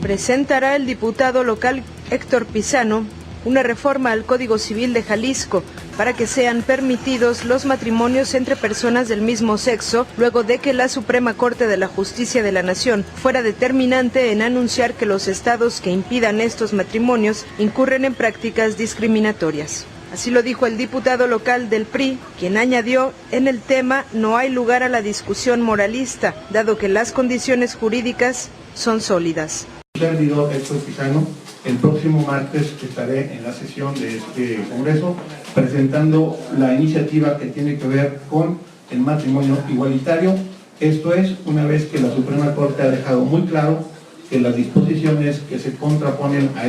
presentará el diputado local Héctor Pizano una reforma al Código Civil de Jalisco para que sean permitidos los matrimonios entre personas del mismo sexo, luego de que la Suprema Corte de la Justicia de la Nación fuera determinante en anunciar que los estados que impidan estos matrimonios incurren en prácticas discriminatorias. Así lo dijo el diputado local del PRI, quien añadió: en el tema no hay lugar a la discusión moralista, dado que las condiciones jurídicas son sólidas. Servidor Héctor Pizano, el próximo martes estaré en la sesión de este Congreso presentando la iniciativa que tiene que ver con el matrimonio igualitario. Esto es, una vez que la Suprema Corte ha dejado muy claro que las disposiciones que se contraponen a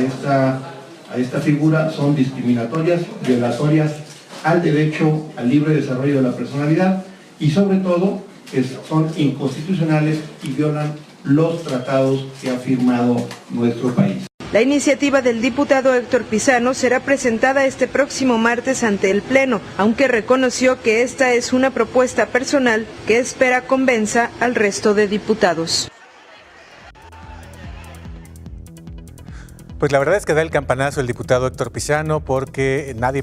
esta figura son discriminatorias, violatorias al derecho al libre desarrollo de la personalidad y sobre todo que son inconstitucionales y violan los tratados que ha firmado nuestro país. La iniciativa del diputado Héctor Pizano será presentada este próximo martes ante el Pleno, aunque reconoció que esta es una propuesta personal que espera convenza al resto de diputados. Pues la verdad es que da el campanazo el diputado Héctor Pizano porque nadie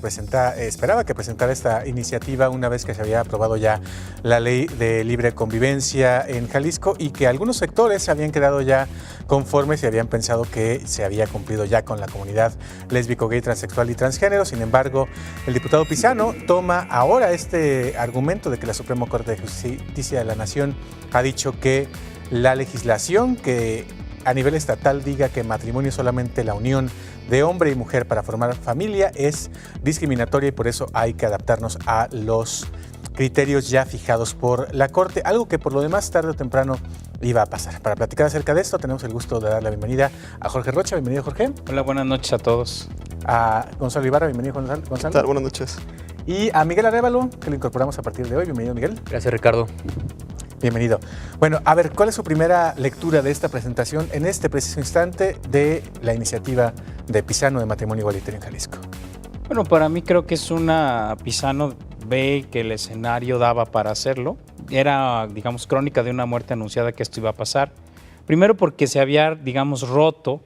esperaba que presentara esta iniciativa una vez que se había aprobado ya la ley de libre convivencia en Jalisco y que algunos sectores se habían quedado ya conformes y habían pensado que se había cumplido ya con la comunidad lésbico, gay, transexual y transgénero. Sin embargo, el diputado Pizano toma ahora este argumento de que la Suprema Corte de Justicia de la Nación ha dicho que la legislación que a nivel estatal diga que matrimonio es solamente la unión de hombre y mujer para formar familia es discriminatoria y por eso hay que adaptarnos a los criterios ya fijados por la Corte, algo que por lo demás tarde o temprano iba a pasar. Para platicar acerca de esto tenemos el gusto de dar la bienvenida a Jorge Rocha. Bienvenido, Jorge. Hola, buenas noches a todos. A Gonzalo Ibarra. Bienvenido, Gonzalo. ¿Qué tal? Buenas noches. Y a Miguel Arévalo, que lo incorporamos a partir de hoy. Bienvenido, Miguel. Gracias, Ricardo. Bienvenido. Bueno, a ver, ¿cuál es su primera lectura de esta presentación en este preciso instante de la iniciativa de Pizano de matrimonio igualitario en Jalisco? Bueno, para mí creo que es Pizano ve que el escenario daba para hacerlo. Era, digamos, crónica de una muerte anunciada que esto iba a pasar. Primero porque se había, digamos, roto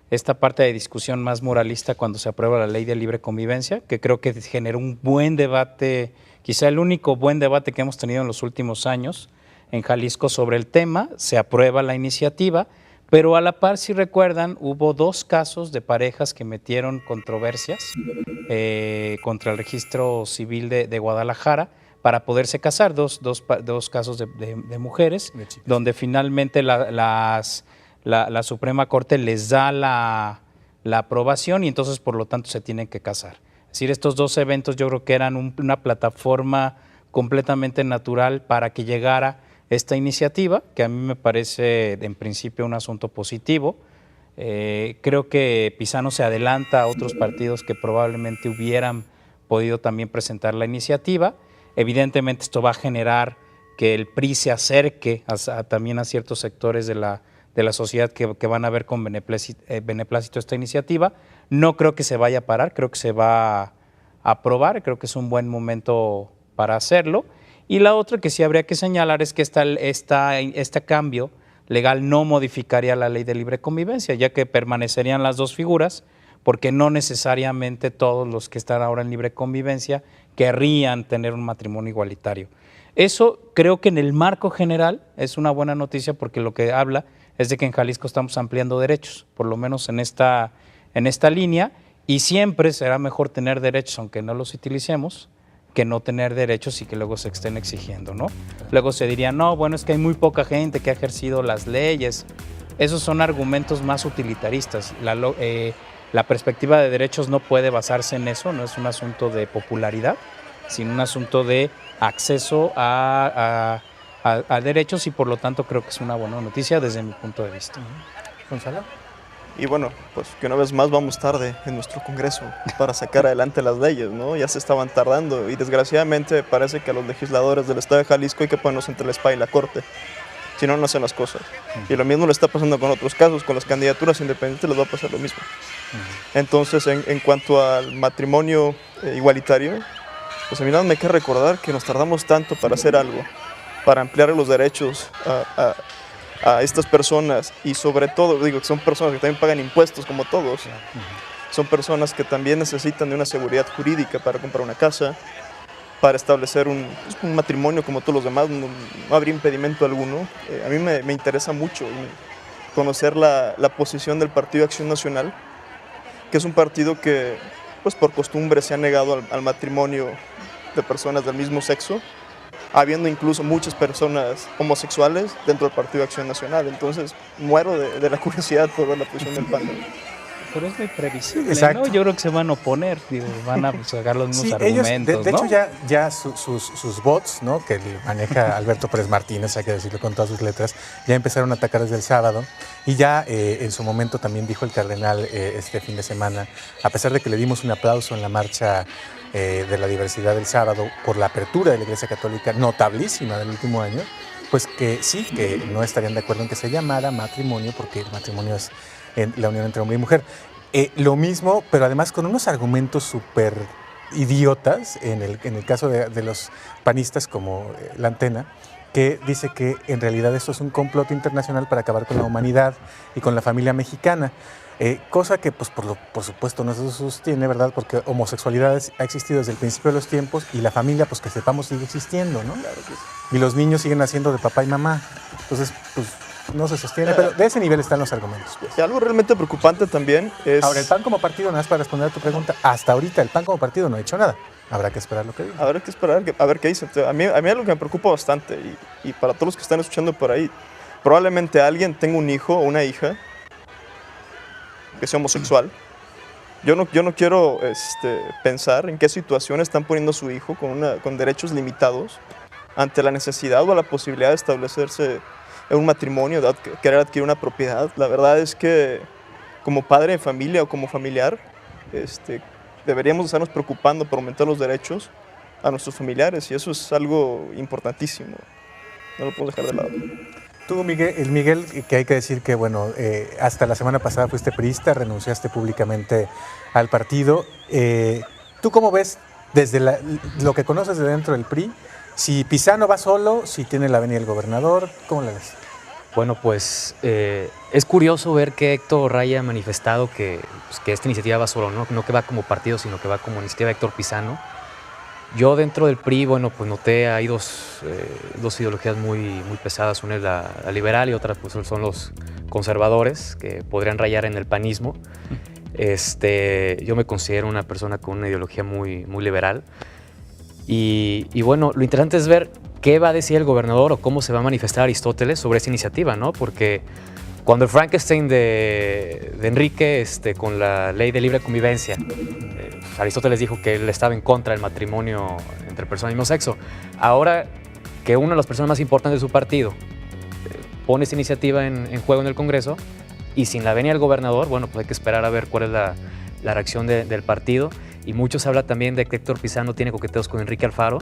esta parte de discusión más moralista cuando se aprueba la ley de libre convivencia, que creo que generó un buen debate, quizá el único buen debate que hemos tenido en los últimos años en Jalisco sobre el tema. Se aprueba la iniciativa, pero a la par, si recuerdan, hubo dos casos de parejas que metieron controversias contra el registro civil de Guadalajara para poderse casar, dos casos de mujeres, donde finalmente la Suprema Corte les da la aprobación y entonces por lo tanto se tienen que casar. Es decir, estos dos eventos yo creo que eran una plataforma completamente natural para que llegara esta iniciativa, que a mí me parece en principio un asunto positivo. Creo que Pizano se adelanta a otros partidos que probablemente hubieran podido también presentar la iniciativa. Evidentemente esto va a generar que el PRI se acerque también a ciertos sectores de la sociedad que van a ver con beneplácito esta iniciativa. No creo que se vaya a parar, creo que se va a aprobar, creo que es un buen momento para hacerlo. Y la otra que sí habría que señalar es que este cambio legal no modificaría la ley de libre convivencia, ya que permanecerían las dos figuras, porque no necesariamente todos los que están ahora en libre convivencia querrían tener un matrimonio igualitario. Eso creo que en el marco general es una buena noticia, porque lo que habla es de que en Jalisco estamos ampliando derechos, por lo menos en esta línea, y siempre será mejor tener derechos aunque no los utilicemos, que no tener derechos y que luego se estén exigiendo, ¿no? Luego se diría, no, bueno, es que hay muy poca gente que ha ejercido las leyes. Esos son argumentos más utilitaristas. La perspectiva de derechos no puede basarse en eso, no es un asunto de popularidad, sino un asunto de acceso a derechos y por lo tanto creo que es una buena noticia desde mi punto de vista. Gonzalo. Y bueno, pues que una vez más vamos tarde en nuestro Congreso para sacar adelante las leyes, ¿no? Ya se estaban tardando y desgraciadamente parece que a los legisladores del estado de Jalisco hay que ponernos entre la espada y la corte, si no, no hacen las cosas. Y lo mismo le está pasando con otros casos, con las candidaturas independientes les va a pasar lo mismo. Entonces, en cuanto al matrimonio igualitario, pues a mí nada me queda recordar que nos tardamos tanto para hacer algo, para ampliar los derechos a estas personas, y sobre todo, digo, que son personas que también pagan impuestos como todos, son personas que también necesitan de una seguridad jurídica para comprar una casa, para establecer un matrimonio como todos los demás, no habría impedimento alguno. A mí me interesa mucho conocer la posición del Partido Acción Nacional, que es un partido que pues por costumbre se ha negado al matrimonio de personas del mismo sexo, habiendo incluso muchas personas homosexuales dentro del Partido Acción Nacional. Entonces muero de la curiosidad por ver la posición del PAN. Pero es muy previsible, Exacto. ¿no? Yo creo que se van a oponer, digo, van a sacar los mismos Sí, ellos, argumentos, de ¿no? hecho, ya sus bots, ¿no?, que maneja Alberto Pérez Martínez, hay que decirlo con todas sus letras, ya empezaron a atacar desde el sábado. Y ya en su momento también dijo el cardenal este fin de semana, a pesar de que le dimos un aplauso en la marcha de la diversidad del sábado por la apertura de la Iglesia Católica, notablísima del último año, pues que sí, que no estarían de acuerdo en que se llamara matrimonio, porque el matrimonio es la unión entre hombre y mujer. Lo mismo, pero además con unos argumentos súper idiotas, en el caso de los panistas como La Antena, que dice que en realidad esto es un complot internacional para acabar con la humanidad y con la familia mexicana. Cosa que, pues, por supuesto, no se sostiene, ¿verdad? Porque homosexualidad ha existido desde el principio de los tiempos y la familia, pues, que sepamos, sigue existiendo, ¿no? Claro que sí. Y los niños siguen naciendo de papá y mamá. Entonces, pues, no se sostiene, pero de ese nivel están los argumentos, pues. Y algo realmente preocupante también es... Ahora, el PAN como partido, nada más para responder a tu pregunta, hasta ahorita el PAN como partido no ha hecho nada. Habrá que esperar lo que diga. Habrá que esperar a ver qué dice. A mí algo que me preocupa bastante, y para todos los que están escuchando por ahí, probablemente alguien tenga un hijo o una hija que sea homosexual. Yo no quiero pensar en qué situación están poniendo a su hijo con derechos limitados ante la necesidad o la posibilidad de establecerse en un matrimonio, de querer adquirir una propiedad. La verdad es que como padre de familia o como familiar, deberíamos estarnos preocupando por aumentar los derechos a nuestros familiares, y eso es algo importantísimo. No lo podemos dejar de lado. Tú, Miguel, que hay que decir que, bueno, hasta la semana pasada fuiste priista, renunciaste públicamente al partido. ¿Tú cómo ves desde lo que conoces de dentro del PRI? Si Pizano va solo, si tiene la venia del gobernador, ¿cómo la ves? Bueno, pues es curioso ver que Héctor Ray ha manifestado que esta iniciativa va solo, no que va como partido, sino que va como iniciativa de Héctor Pizano. Yo dentro del PRI, bueno, pues noté, hay dos ideologías muy pesadas, una es la liberal y otra pues son los conservadores, que podrían rayar en el panismo. Yo me considero una persona con una ideología muy liberal. Y bueno, lo interesante es ver qué va a decir el gobernador o cómo se va a manifestar Aristóteles sobre esta iniciativa, ¿no? Porque cuando el Frankenstein de Enrique, con la ley de libre convivencia, Aristóteles dijo que él estaba en contra del matrimonio entre personas del mismo sexo. Ahora que una de las personas más importantes de su partido pone esta iniciativa en juego en el Congreso y sin la venia del gobernador, bueno, pues hay que esperar a ver cuál es la reacción del partido. Y muchos hablan también de que Héctor Pizano tiene coqueteos con Enrique Alfaro.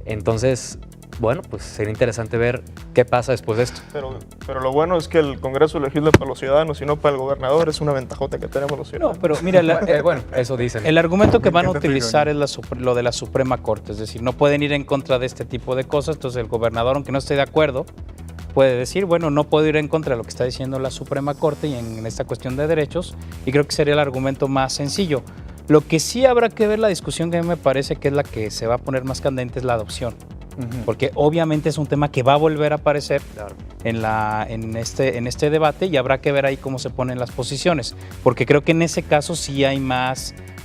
Entonces, bueno, pues sería interesante ver qué pasa después de esto. Pero lo bueno es que el Congreso legisla para los ciudadanos y no para el gobernador. Es una ventajota que tenemos los ciudadanos. No, pero mira, Bueno, eso dicen. el argumento que van a encanta tu utilizar es lo de la Suprema Corte, es decir, no pueden ir en contra de este tipo de cosas, entonces el gobernador, aunque no esté de acuerdo, puede decir, bueno, no puedo ir en contra de lo que está diciendo la Suprema Corte y en esta cuestión de derechos, y creo que sería el argumento más sencillo. Lo que sí habrá que ver, la discusión que a mí me parece que es la que se va a poner más candente, es la adopción. Porque obviamente es un tema que va a volver a aparecer en este debate, y habrá que ver ahí cómo se ponen las posiciones, porque creo que en ese caso sí hay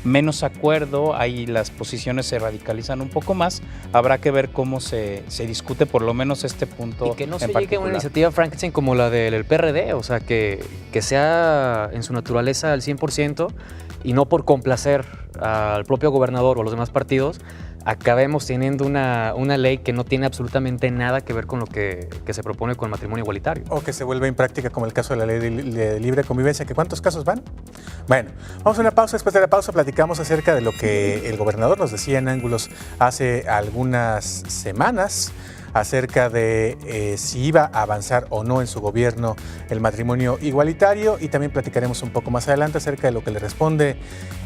menos acuerdo, ahí las posiciones se radicalizan un poco más, habrá que ver cómo se discute por lo menos este punto. Y que no se en llegue a particular. una iniciativa Frankenstein como la del PRD, o sea, que sea en su naturaleza al 100% y no por complacer al propio gobernador o a los demás partidos, acabemos teniendo una ley que no tiene absolutamente nada que ver con lo que se propone con el matrimonio igualitario. O que se vuelve impráctica, como el caso de la ley de libre convivencia. ¿Que cuántos casos van? Bueno, vamos a una pausa. Después de la pausa platicamos acerca de lo que el gobernador nos decía en Ángulos hace algunas semanas, acerca de si iba a avanzar o no en su gobierno el matrimonio igualitario, y también platicaremos un poco más adelante acerca de lo que le responde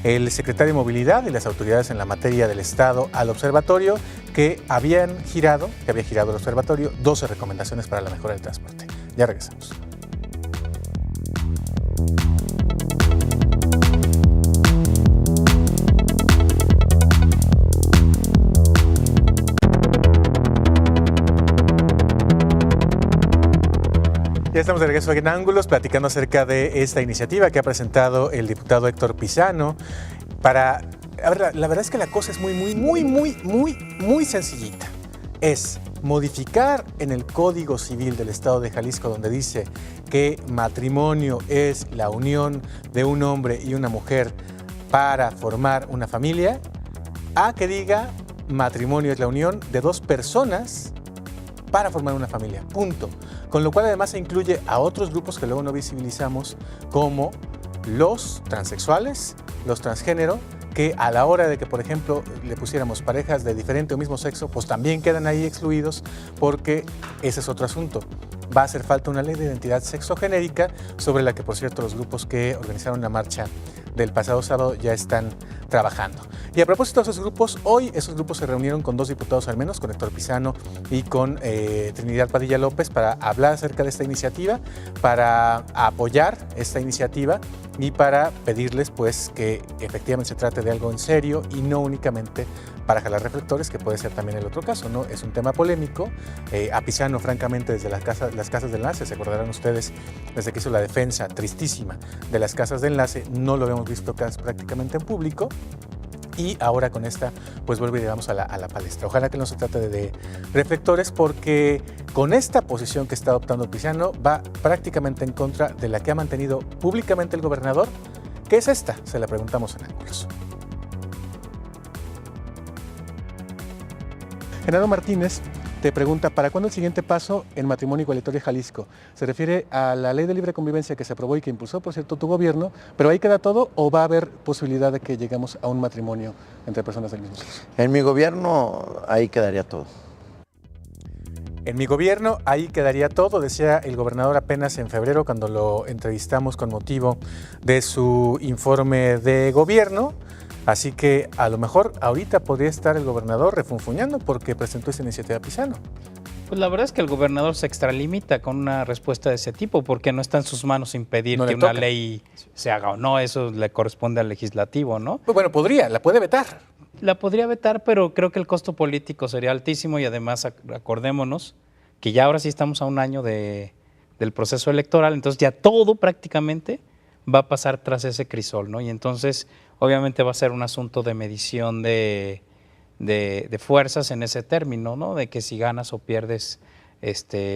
el secretario de Movilidad y las autoridades en la materia del Estado al observatorio, que había girado el observatorio 12 recomendaciones para la mejora del transporte. Ya regresamos. Ya estamos de regreso en Ángulos, platicando acerca de esta iniciativa que ha presentado el diputado Héctor Pizano para... A ver, la verdad es que la cosa es muy sencillita. Es modificar en el Código Civil del Estado de Jalisco, donde dice que matrimonio es la unión de un hombre y una mujer para formar una familia, a que diga matrimonio es la unión de dos personas para formar una familia, punto. Con lo cual además se incluye a otros grupos que luego no visibilizamos, como los transexuales, los transgénero, que a la hora de que, por ejemplo, le pusiéramos parejas de diferente o mismo sexo, pues también quedan ahí excluidos, porque ese es otro asunto. Va a hacer falta una ley de identidad sexogenérica, sobre la que, por cierto, los grupos que organizaron la marcha del pasado sábado ya están trabajando. Y a propósito de esos grupos, hoy esos grupos se reunieron con dos diputados al menos, con Héctor Pizano y con Trinidad Padilla López, para hablar acerca de esta iniciativa, para apoyar esta iniciativa y para pedirles pues que efectivamente se trate de algo en serio y no únicamente para jalar reflectores, que puede ser también el otro caso, ¿no? Es un tema polémico. A Pizano, francamente, desde las casas de enlace, se acordarán ustedes, desde que hizo la defensa tristísima de las casas de enlace, no lo habíamos visto prácticamente en público. Y ahora con esta, pues vuelve, digamos, a la palestra. Ojalá que no se trate de reflectores, porque con esta posición que está adoptando Pizano va prácticamente en contra de la que ha mantenido públicamente el gobernador. ¿Qué es esta? Se la preguntamos en Ángulos. Genaro Martínez te pregunta, ¿para cuándo el siguiente paso en matrimonio igualitario de Jalisco? Se refiere a la ley de libre convivencia que se aprobó y que impulsó, por cierto, tu gobierno, pero ahí queda todo, ¿o va a haber posibilidad de que lleguemos a un matrimonio entre personas del mismo sexo? En mi gobierno ahí quedaría todo. En mi gobierno ahí quedaría todo, decía el gobernador apenas en febrero cuando lo entrevistamos con motivo de su informe de gobierno. Así que a lo mejor ahorita podría estar el gobernador refunfuñando porque presentó esta iniciativa Pizano. Pues la verdad es que el gobernador se extralimita con una respuesta de ese tipo, porque no está en sus manos impedir que una ley se haga o no. Eso le corresponde al legislativo, ¿no? Pues bueno, la puede vetar. La podría vetar, pero creo que el costo político sería altísimo, y además acordémonos que ya ahora sí estamos a un año del proceso electoral, entonces ya todo prácticamente va a pasar tras ese crisol, ¿no? Y entonces obviamente va a ser un asunto de medición de fuerzas en ese término, ¿no? De que si ganas o pierdes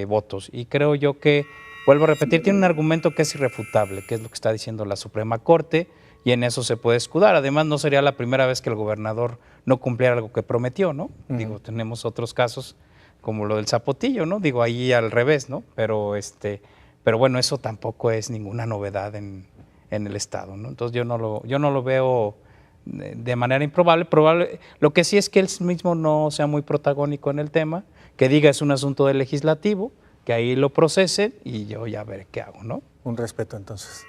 votos. Y creo yo que, vuelvo a repetir, tiene un argumento que es irrefutable, que es lo que está diciendo la Suprema Corte, y en eso se puede escudar. Además, no sería la primera vez que el gobernador no cumpliera algo que prometió, ¿no? Digo, tenemos otros casos como lo del Zapotillo, ¿no? Digo, ahí al revés, ¿no? Pero bueno, eso tampoco es ninguna novedad en el Estado, ¿no? Entonces yo no lo veo de manera improbable. Lo que sí es que él mismo no sea muy protagónico en el tema, que diga es un asunto del legislativo, que ahí lo procese y yo ya veré qué hago, ¿no? Un respeto, entonces.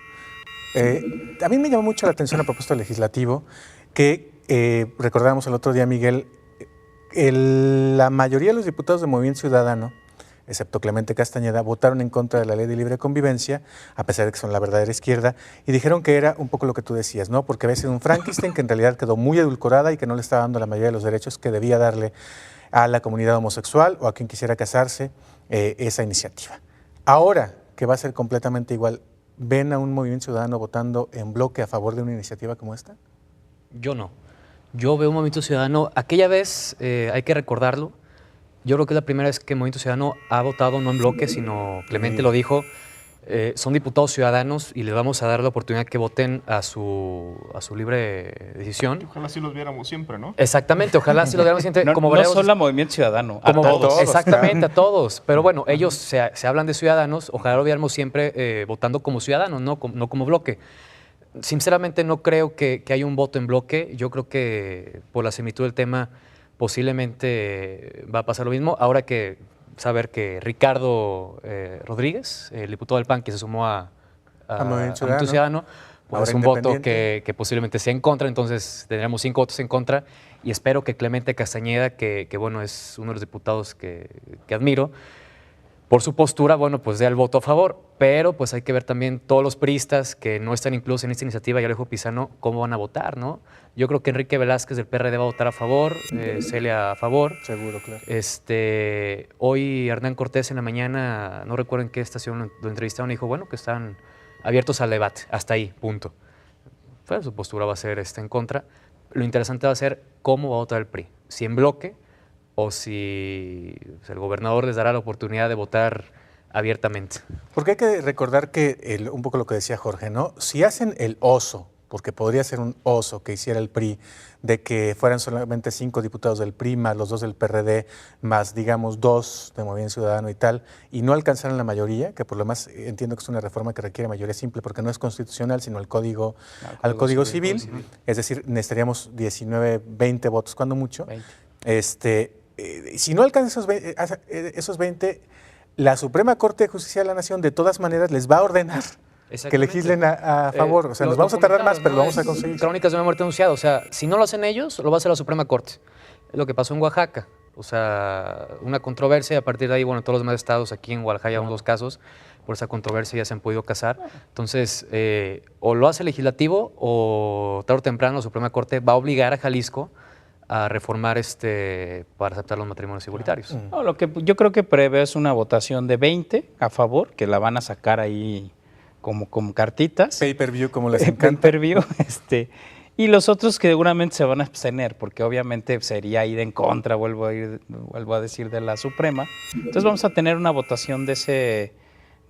A mí me llamó mucho la atención a propósito legislativo que recordábamos el otro día, Miguel, la mayoría de los diputados de Movimiento Ciudadano, excepto Clemente Castañeda, votaron en contra de la ley de libre convivencia, a pesar de que son la verdadera izquierda, y dijeron que era un poco lo que tú decías, ¿no? Porque había sido un Frankenstein que en realidad quedó muy edulcorada y que no le estaba dando la mayoría de los derechos que debía darle a la comunidad homosexual o a quien quisiera casarse esa iniciativa. Ahora que va a ser completamente igual, ¿ven a un Movimiento Ciudadano votando en bloque a favor de una iniciativa como esta? Yo no. Yo veo un Movimiento Ciudadano, aquella vez, hay que recordarlo, yo creo que es la primera vez que el Movimiento Ciudadano ha votado no en bloque, sino, Clemente lo dijo, son diputados ciudadanos y les vamos a dar la oportunidad que voten a su libre decisión. Ojalá sí los viéramos siempre, ¿no? Exactamente, ojalá sí los viéramos siempre. No, como no solo a Movimiento Ciudadano, a todos. Exactamente, claro. a todos. Pero bueno, ellos se hablan de ciudadanos, ojalá lo viéramos siempre votando como ciudadanos, no como bloque. Sinceramente no creo que haya un voto en bloque. Yo creo que por la similitud del tema posiblemente va a pasar lo mismo. Ahora que saber que Ricardo Rodríguez, el diputado del PAN que se sumó a Movimiento Ciudadano, pues es un voto que posiblemente sea en contra, entonces tendremos 5 votos en contra, y espero que Clemente Castañeda, que bueno, es uno de los diputados que admiro, por su postura, bueno, pues dé el voto a favor, pero pues hay que ver también todos los priistas que no están incluidos en esta iniciativa y Alejo Pizano, cómo van a votar, ¿no? Yo creo que Enrique Velázquez del PRD va a votar a favor, Celia a favor. Seguro, claro. Hoy Hernán Cortés en la mañana, no recuerdo en qué estación lo entrevistaron, dijo, bueno, que están abiertos al debate, hasta ahí, punto. Pues su postura va a ser en contra. Lo interesante va a ser cómo va a votar el PRI, si en bloque o si el gobernador les dará la oportunidad de votar abiertamente. Porque hay que recordar que, un poco lo que decía Jorge, ¿no? Si hacen el oso, porque podría ser un oso que hiciera el PRI, de que fueran solamente 5 diputados del PRI, más los 2 del PRD, más, digamos, 2 de Movimiento Ciudadano y tal, y no alcanzaran la mayoría, que por lo demás entiendo que es una reforma que requiere mayoría simple, porque no es constitucional, sino al Código Civil. Es decir, necesitaríamos 19, 20 votos, cuando mucho. 20. Si no alcanzan esos 20, la Suprema Corte de Justicia de la Nación de todas maneras les va a ordenar que legislen a favor. O sea, nos vamos a tardar más, pero lo vamos a conseguir. Crónicas de una muerte anunciada. O sea, si no lo hacen ellos, lo va a hacer la Suprema Corte. Es lo que pasó en Oaxaca. O sea, una controversia, y a partir de ahí, bueno, todos los demás estados, aquí en Oaxaca hay 2 casos, por esa controversia ya se han podido casar. Entonces, o lo hace el legislativo o tarde o temprano la Suprema Corte va a obligar a Jalisco a reformar para aceptar los matrimonios igualitarios. No, lo que yo creo que prevé es una votación de 20 a favor, que la van a sacar ahí como cartitas. Pay-per-view, como les encanta. Pay-per-view, y los otros que seguramente se van a abstener, porque obviamente sería ir en contra, vuelvo a decir, de la Suprema. Entonces vamos a tener una votación de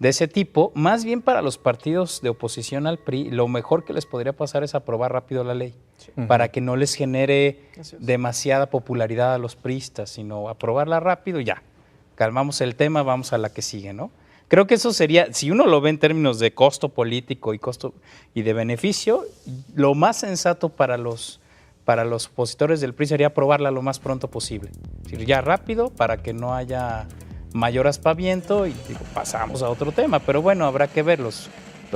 ese tipo, más bien para los partidos de oposición al PRI, lo mejor que les podría pasar es aprobar rápido la ley, para que no les genere demasiada popularidad a los priistas, sino aprobarla rápido y ya, calmamos el tema, vamos a la que sigue, ¿no? Creo que eso sería, si uno lo ve en términos de costo político y de beneficio, lo más sensato para los opositores del PRI sería aprobarla lo más pronto posible, es decir, ya rápido para que no haya mayor aspaviento y pasamos a otro tema, pero bueno, habrá que ver, los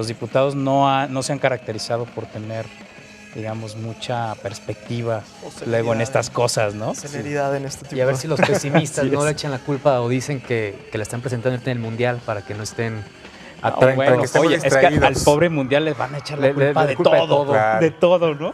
diputados no se han caracterizado por tener, digamos, mucha perspectiva luego en estas cosas, ¿no? Celeridad en este tipo. Y a ver si los pesimistas no le echan la culpa o dicen que la están presentando en el Mundial para que no estén bueno, oye, es que al pobre Mundial les van a echar la culpa de todo, claro. De todo, ¿no?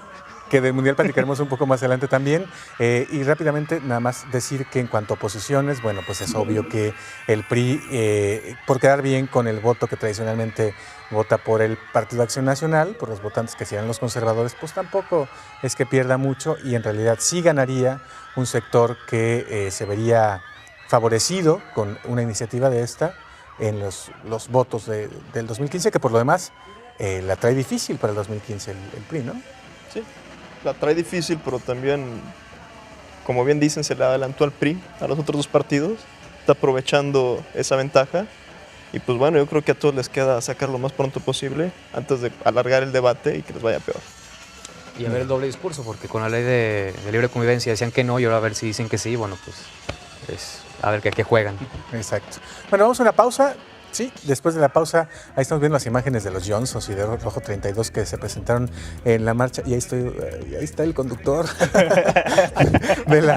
Que del Mundial platicaremos un poco más adelante también. Y rápidamente, nada más decir que en cuanto a posiciones, bueno, pues es obvio que el PRI, por quedar bien con el voto que tradicionalmente vota por el Partido Acción Nacional, por los votantes que serían los conservadores, pues tampoco es que pierda mucho y en realidad sí ganaría un sector que se vería favorecido con una iniciativa de esta en los votos del 2015, que por lo demás la trae difícil para el 2015 el PRI, ¿no? Sí. La trae difícil, pero también, como bien dicen, se le adelantó al PRI, a los otros 2 partidos, está aprovechando esa ventaja y pues bueno, yo creo que a todos les queda sacar lo más pronto posible antes de alargar el debate y que les vaya peor. Y a ver el doble discurso, porque con la ley de libre convivencia decían que no y ahora a ver si dicen que sí, bueno, pues es a ver qué juegan. Exacto. Bueno, vamos a una pausa. Sí, después de la pausa, ahí estamos viendo las imágenes de los Johnsons y de Rojo 32 que se presentaron en la marcha. Y ahí está el conductor del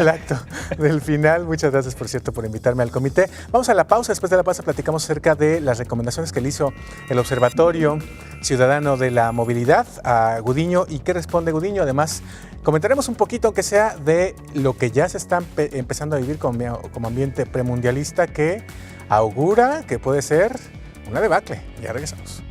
acto, del final. Muchas gracias, por cierto, por invitarme al comité. Vamos a la pausa. Después de la pausa platicamos acerca de las recomendaciones que le hizo el Observatorio Ciudadano de la Movilidad a Gudiño y qué responde Gudiño. Además, comentaremos un poquito, aunque sea, de lo que ya se está empezando a vivir como ambiente premundialista que augura que puede ser una debacle. Ya regresamos.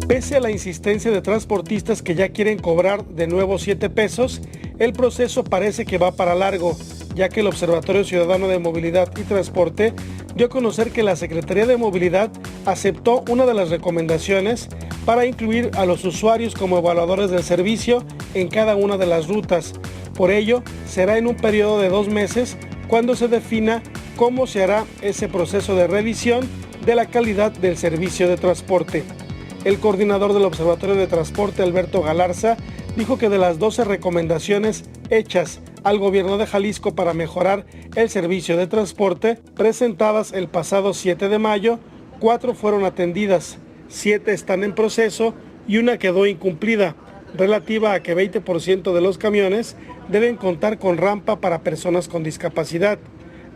Pese a la insistencia de transportistas que ya quieren cobrar de nuevo 7 pesos, el proceso parece que va para largo, ya que el Observatorio Ciudadano de Movilidad y Transporte dio a conocer que la Secretaría de Movilidad aceptó una de las recomendaciones para incluir a los usuarios como evaluadores del servicio en cada una de las rutas. Por ello, será en un periodo de 2 meses cuando se defina cómo se hará ese proceso de revisión de la calidad del servicio de transporte. El coordinador del Observatorio de Transporte, Alberto Galarza, dijo que de las 12 recomendaciones hechas al gobierno de Jalisco para mejorar el servicio de transporte, presentadas el pasado 7 de mayo, 4 fueron atendidas, 7 están en proceso y una quedó incumplida, relativa a que 20% de los camiones deben contar con rampa para personas con discapacidad.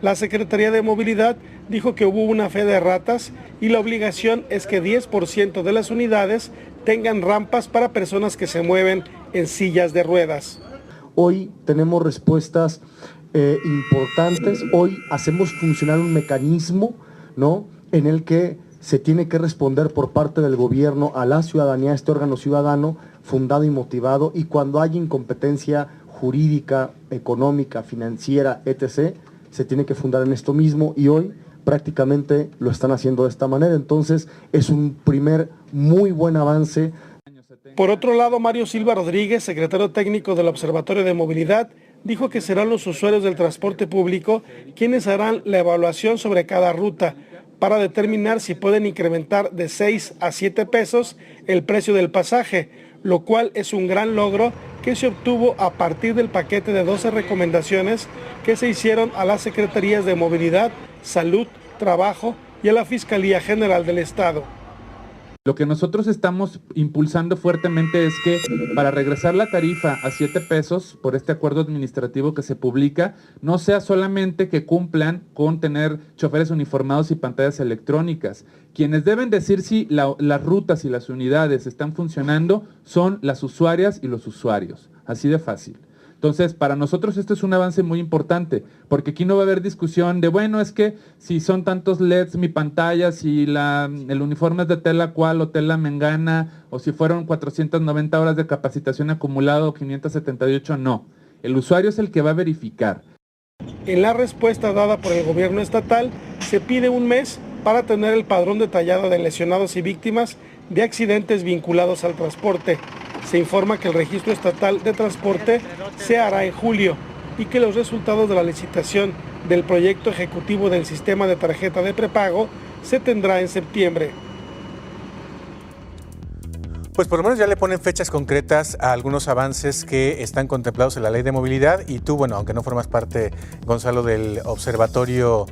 La Secretaría de Movilidad dijo que hubo una fe de ratas y la obligación es que 10% de las unidades tengan rampas para personas que se mueven en sillas de ruedas. Hoy tenemos respuestas importantes, hoy hacemos funcionar un mecanismo, ¿no?, en el que se tiene que responder por parte del gobierno a la ciudadanía, este órgano ciudadano fundado y motivado, y cuando hay incompetencia jurídica, económica, financiera, etc., se tiene que fundar en esto mismo, y hoy prácticamente lo están haciendo de esta manera. Entonces es un primer muy buen avance. Por otro lado, Mario Silva Rodríguez, secretario técnico del Observatorio de Movilidad, dijo que serán los usuarios del transporte público quienes harán la evaluación sobre cada ruta para determinar si pueden incrementar de 6 a 7 pesos el precio del pasaje, lo cual es un gran logro que se obtuvo a partir del paquete de 12 recomendaciones que se hicieron a las Secretarías de Movilidad, Salud, Trabajo y a la Fiscalía General del Estado. Lo que nosotros estamos impulsando fuertemente es que para regresar la tarifa a 7 pesos por este acuerdo administrativo que se publica, no sea solamente que cumplan con tener choferes uniformados y pantallas electrónicas. Quienes deben decir si las rutas y las unidades están funcionando son las usuarias y los usuarios. Así de fácil. Entonces, para nosotros esto es un avance muy importante, porque aquí no va a haber discusión de, bueno, es que si son tantos LEDs mi pantalla, si el uniforme es de tela cual o tela mengana, o si fueron 490 horas de capacitación acumulado o 578, no. El usuario es el que va a verificar. En la respuesta dada por el gobierno estatal, se pide un mes para tener el padrón detallado de lesionados y víctimas de accidentes vinculados al transporte. Se informa que el registro estatal de transporte se hará en julio y que los resultados de la licitación del proyecto ejecutivo del sistema de tarjeta de prepago se tendrá en septiembre. Pues por lo menos ya le ponen fechas concretas a algunos avances que están contemplados en la Ley de Movilidad, y tú, bueno, aunque no formas parte, Gonzalo, del Observatorio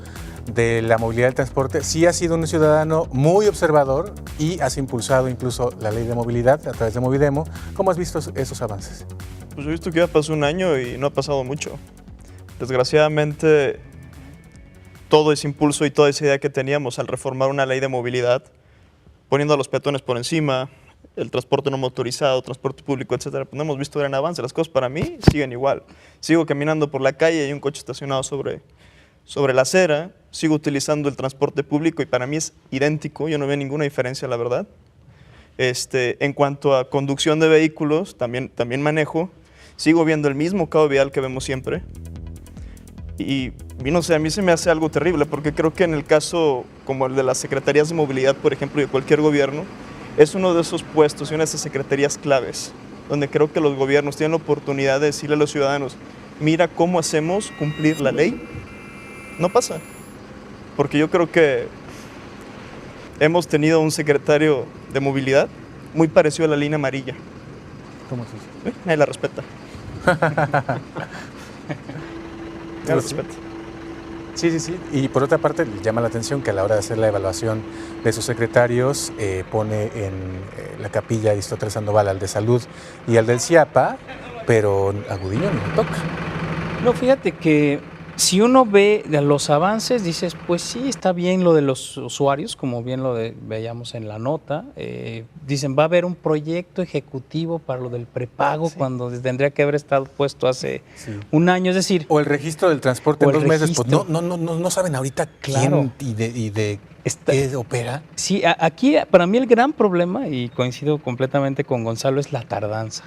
de la Movilidad del Transporte, sí has sido un ciudadano muy observador y has impulsado incluso la Ley de Movilidad a través de Movidemo. ¿Cómo has visto esos avances? Pues he visto que ya pasó un año y no ha pasado mucho. Desgraciadamente, todo ese impulso y toda esa idea que teníamos al reformar una ley de movilidad, poniendo a los peatones por encima, el transporte no motorizado, transporte público, etcétera, pues no hemos visto gran avance. Las cosas para mí siguen igual. Sigo caminando por la calle y hay un coche estacionado sobre la acera, sigo utilizando el transporte público y para mí es idéntico, yo no veo ninguna diferencia, la verdad. En cuanto a conducción de vehículos, también manejo, sigo viendo el mismo cabo vial que vemos siempre. Y no sé, a mí se me hace algo terrible, porque creo que en el caso como el de las secretarías de movilidad, por ejemplo, de cualquier gobierno, es uno de esos puestos y una de esas secretarías claves, donde creo que los gobiernos tienen la oportunidad de decirle a los ciudadanos, mira cómo hacemos cumplir la ley. No pasa, porque yo creo que hemos tenido un secretario de movilidad muy parecido a la línea amarilla. ¿Cómo es eso? Nadie la respeta. Nadie la respeta. Sí. Y por otra parte, llama la atención que a la hora de hacer la evaluación de sus secretarios, pone en la capilla Aristóteles Sandoval al de Salud y al del CIAPA, pero a Gudiño no le toca. No, fíjate que si uno ve los avances, dices, pues sí, está bien lo de los usuarios, como bien veíamos en la nota. Dicen, va a haber un proyecto ejecutivo para lo del prepago, sí, cuando tendría que haber estado puesto hace un año, es decir... O el registro del transporte en 2 meses, pues no saben ahorita claro, quién y de qué opera. Sí, aquí para mí el gran problema, y coincido completamente con Gonzalo, es la tardanza.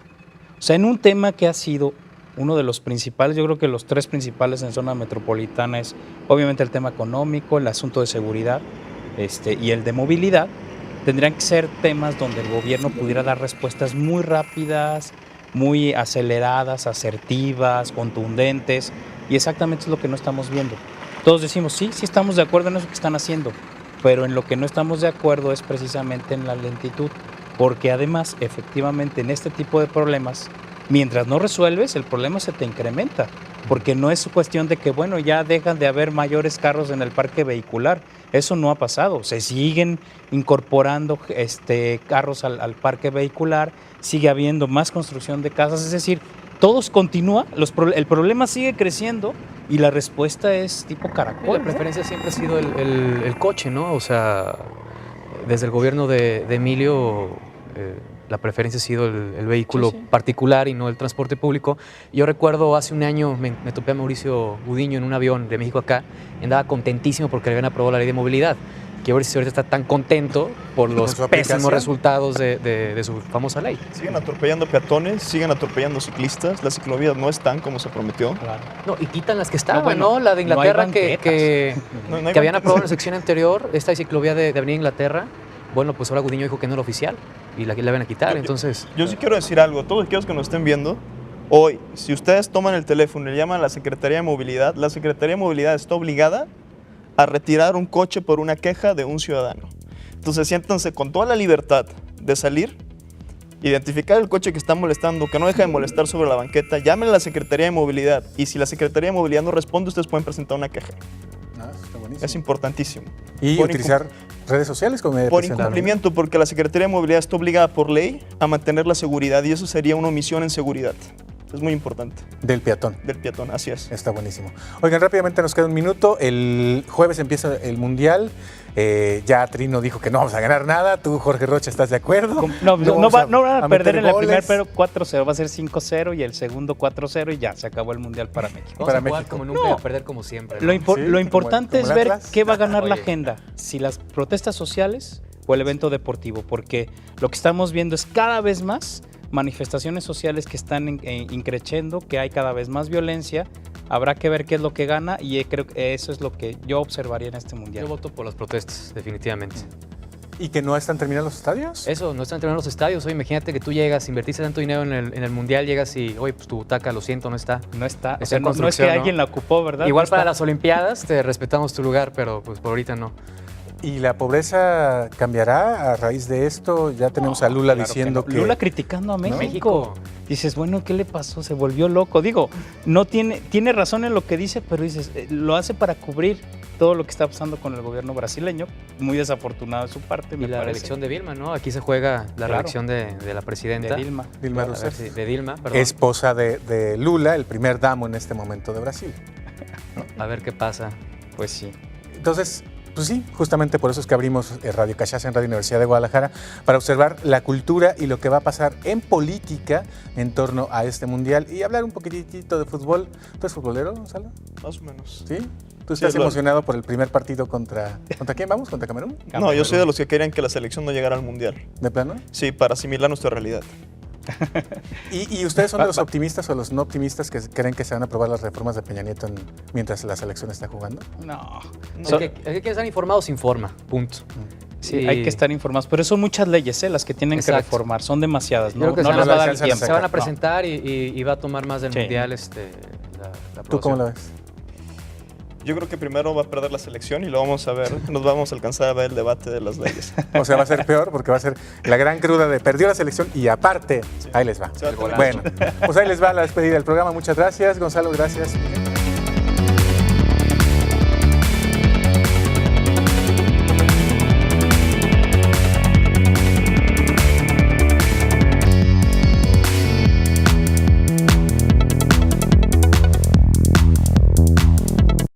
O sea, en un tema que ha sido uno de los principales, yo creo que los 3 principales en zona metropolitana es obviamente el tema económico, el asunto de seguridad y el de movilidad. Tendrían que ser temas donde el gobierno pudiera dar respuestas muy rápidas, muy aceleradas, asertivas, contundentes, y exactamente es lo que no estamos viendo. Todos decimos, sí estamos de acuerdo en eso que están haciendo, pero en lo que no estamos de acuerdo es precisamente en la lentitud, porque además, efectivamente, en este tipo de problemas, Mientras no resuelves, el problema se te incrementa, porque no es cuestión de que, bueno, ya dejan de haber mayores carros en el parque vehicular. Eso no ha pasado. Se siguen incorporando carros al parque vehicular, sigue habiendo más construcción de casas, es decir, todo continúa, el problema sigue creciendo y la respuesta es tipo caracol. La preferencia siempre ha sido el coche, ¿no? O sea, desde el gobierno de Emilio, la preferencia ha sido el vehículo particular y no el transporte público. Yo recuerdo hace un año me topé a Mauricio Gudiño en un avión de México acá y andaba contentísimo porque le habían aprobado la ley de movilidad. Quiero ver si ahorita está tan contento por los pésimos resultados de su famosa ley. Siguen atropellando peatones, siguen atropellando ciclistas, las ciclovías no están como se prometió. Claro. No, y quitan las que estaban, ¿no? La de Inglaterra que habían aprobado en la sección anterior, esta ciclovía de Avenida Inglaterra. Bueno, pues ahora Gudiño dijo que no era oficial y la van a quitar, entonces... Yo sí quiero decir algo, todos aquellos que nos estén viendo, hoy, si ustedes toman el teléfono y le llaman a la Secretaría de Movilidad, la Secretaría de Movilidad está obligada a retirar un coche por una queja de un ciudadano. Entonces siéntanse con toda la libertad de salir, identificar el coche que está molestando, que no deja de molestar sobre la banqueta, llamen a la Secretaría de Movilidad y si la Secretaría de Movilidad no responde, ustedes pueden presentar una queja. Está buenísimo. Es importantísimo. Y utilizar redes sociales como por incumplimiento, porque la Secretaría de Movilidad está obligada por ley a mantener la seguridad y eso sería una omisión en seguridad. Es muy importante. Del peatón. Del peatón, así es. Está buenísimo. Oigan, rápidamente nos queda un minuto. El jueves empieza el Mundial. Ya Trino dijo que no vamos a ganar nada. Tú, Jorge Rocha, ¿estás de acuerdo? No van a perder en el primer 4-0, va a ser 5-0 y el segundo 4-0 y ya se acabó el Mundial para México. Vamos a jugar como nunca y a perder como siempre, ¿no? Lo importante es ver qué va a ganar la agenda, si las protestas sociales o el evento deportivo, porque lo que estamos viendo es cada vez más manifestaciones sociales que están increciendo, que hay cada vez más violencia. Habrá que ver qué es lo que gana y creo que eso es lo que yo observaría en este Mundial. Yo voto por las protestas, definitivamente. ¿Y que no están terminados los estadios? Eso, no están terminados los estadios. Oye, imagínate que tú llegas, invertiste tanto dinero en el Mundial, llegas y, oye, pues tu butaca, lo siento, no está. No está. O sea, no es que alguien la ocupó, ¿verdad? Igual para las Olimpiadas, te respetamos tu lugar, pero pues por ahorita no. ¿Y la pobreza cambiará a raíz de esto? Ya tenemos a Lula diciendo que... Lula criticando a México. Dices, bueno, ¿qué le pasó? Se volvió loco. Digo, no tiene razón en lo que dice, pero dices, lo hace para cubrir todo lo que está pasando con el gobierno brasileño. Muy desafortunado de su parte, me parece. Y la reelección de Dilma, ¿no? Aquí se juega la reelección de la presidenta. De Dilma. Dilma Rousseff. De Dilma, perdón. Esposa de Lula, el primer damo en este momento de Brasil. A ver qué pasa. Pues sí. Entonces... Pues sí, justamente por eso es que abrimos Radio Cachaça en Radio Universidad de Guadalajara para observar la cultura y lo que va a pasar en política en torno a este mundial y hablar un poquitito de fútbol. ¿Tú eres futbolero, Gonzalo? Más o menos. ¿Sí? ¿Tú estás emocionado por el primer partido contra quién vamos? ¿Contra Camerún? No, yo soy de los que querían que la selección no llegara al mundial. ¿De plano? Sí, para asimilar nuestra realidad. ¿Y ustedes son de los optimistas o los no optimistas que creen que se van a aprobar las reformas de Peña Nieto mientras la selección está jugando? No. El que estar informados informa, punto. Sí, hay que estar informados, pero son muchas leyes las que tienen que reformar, son demasiadas. No les va a dar el tiempo. Se van a presentar y va a tomar más del mundial la ¿Tú cómo lo ves? Yo creo que primero va a perder la selección y lo vamos a ver, nos vamos a alcanzar a ver el debate de las leyes. O sea, va a ser peor porque va a ser la gran cruda de perdió la selección y aparte, ahí les va. Bueno, pues ahí les va la despedida del programa. Muchas gracias, Gonzalo, gracias.